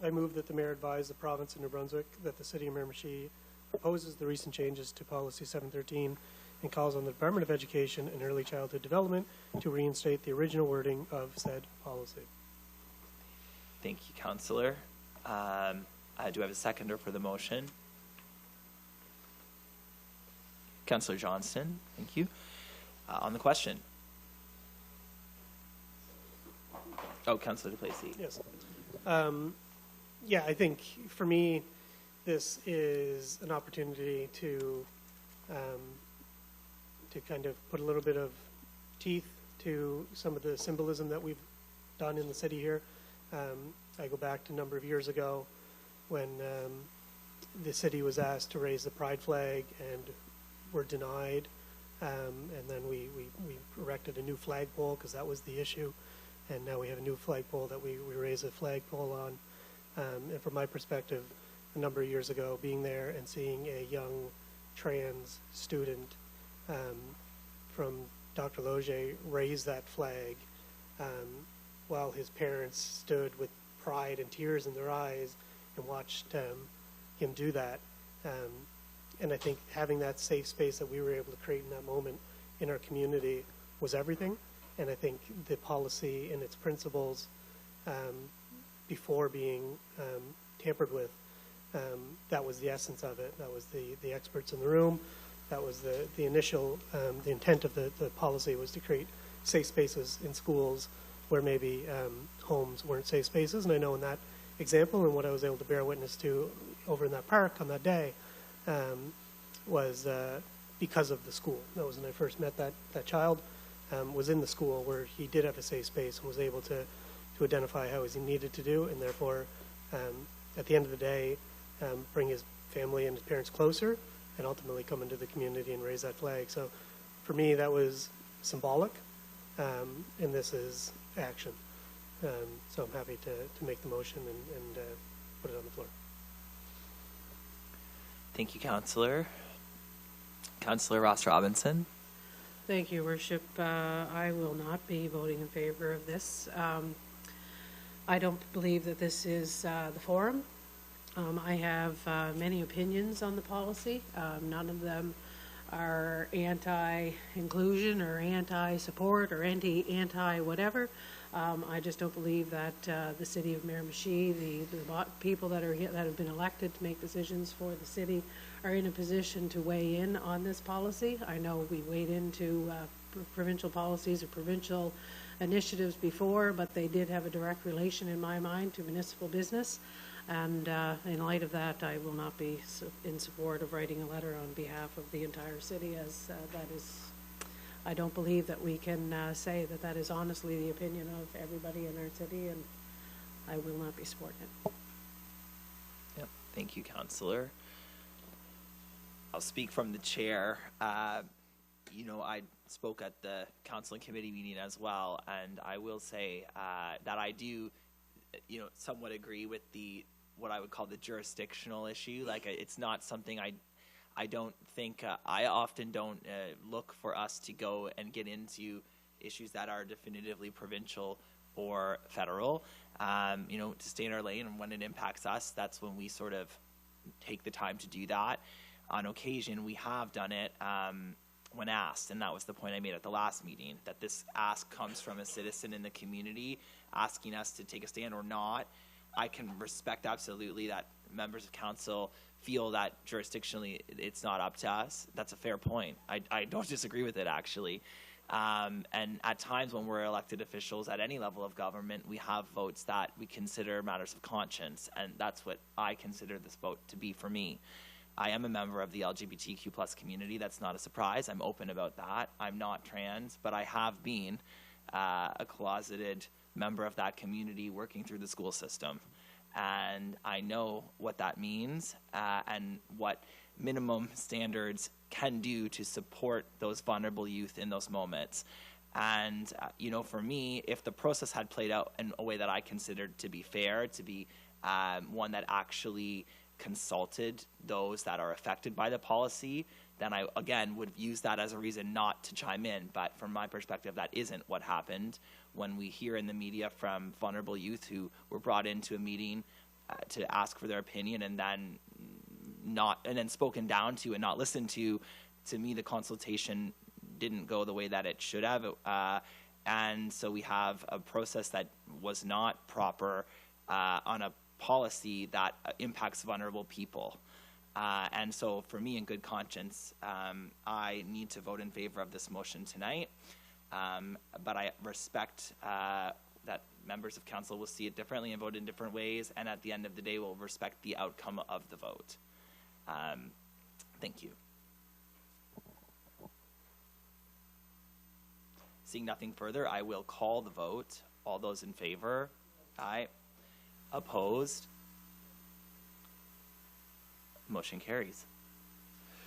I move that the Mayor advise the province of New Brunswick that the City of Miramichi opposes the recent changes to Policy 713 and calls on the Department of Education and Early Childhood Development to reinstate the original wording of said policy. Thank you, Councillor. Do I have a seconder for the motion? Councillor Johnston, thank you. On the question. Oh, Councillor Duplessis. Yes. Yeah, I think for me, this is an opportunity to kind of put a little bit of teeth to some of the symbolism that we've done in the city here. I go back to a number of years ago when the city was asked to raise the pride flag and were denied, and then we erected a new flagpole because that was the issue, and now we have a new flagpole that we raise a flagpole on. And from my perspective, a number of years ago, being there and seeing a young trans student from Dr. Loge raise that flag while his parents stood with pride and tears in their eyes and watched him do that. And I think having that safe space that we were able to create in that moment in our community was everything. And I think the policy and its principles before being tampered with, that was the essence of it. That was the experts in the room. That was the initial, the intent of the policy was to create safe spaces in schools where maybe homes weren't safe spaces. And I know in that example and what I was able to bear witness to over in that park on that day was because of the school. That was when I first met that child, was in the school where he did have a safe space and was able to identify how he needed to do, and therefore at the end of the day bring his family and his parents closer and ultimately come into the community and raise that flag. So for me that was symbolic, and this is action. So I'm happy to make the motion and put it on the floor. Thank you, Councillor. Councillor Ross-Robinson. Thank you, Worship. I will not be voting in favor of this. I don't believe that this is the forum. I have many opinions on the policy. None of them are anti-inclusion or anti-support or anti-whatever. I just don't believe that the City of Miramichi, the people that are here, that have been elected to make decisions for the city, are in a position to weigh in on this policy. I know we weighed into provincial policies or provincial initiatives before, but they did have a direct relation in my mind to municipal business. And in light of that, I will not be in support of writing a letter on behalf of the entire city, as that is, I don't believe that we can say that that is honestly the opinion of everybody in our city, and I will not be supporting it. Yep. Thank you, Councillor. I'll speak from the chair. You know, I spoke at the council and committee meeting as well, and I will say that I do, you know, somewhat agree with what I would call the jurisdictional issue. Like, it's not something I don't think, I often don't look for us to go and get into issues that are definitively provincial or federal. You know, to stay in our lane, and when it impacts us, that's when we sort of take the time to do that. On occasion, we have done it when asked, and that was the point I made at the last meeting, that this ask comes from a citizen in the community asking us to take a stand or not. I can respect absolutely that members of council feel that jurisdictionally it's not up to us. That's a fair point. I don't disagree with it, actually. And at times when we're elected officials at any level of government, we have votes that we consider matters of conscience, and that's what I consider this vote to be for me. I am a member of the LGBTQ plus community. That's not a surprise. I'm open about that. I'm not trans, but I have been a closeted member of that community working through the school system. And I know what that means and what minimum standards can do to support those vulnerable youth in those moments. And, you know, for me, if the process had played out in a way that I considered to be fair, to be one that actually consulted those that are affected by the policy, then I, again, would use that as a reason not to chime in. But from my perspective, that isn't what happened. When we hear in the media from vulnerable youth who were brought into a meeting to ask for their opinion and then spoken down to and not listened to me, the consultation didn't go the way that it should have. And so we have a process that was not proper on a policy that impacts vulnerable people. And so for me, in good conscience, I need to vote in favor of this motion tonight. But I respect that members of council will see it differently and vote in different ways. And at the end of the day, we'll respect the outcome of the vote. Thank you. Seeing nothing further, I will call the vote. All those in favor? Aye. Opposed? Motion carries.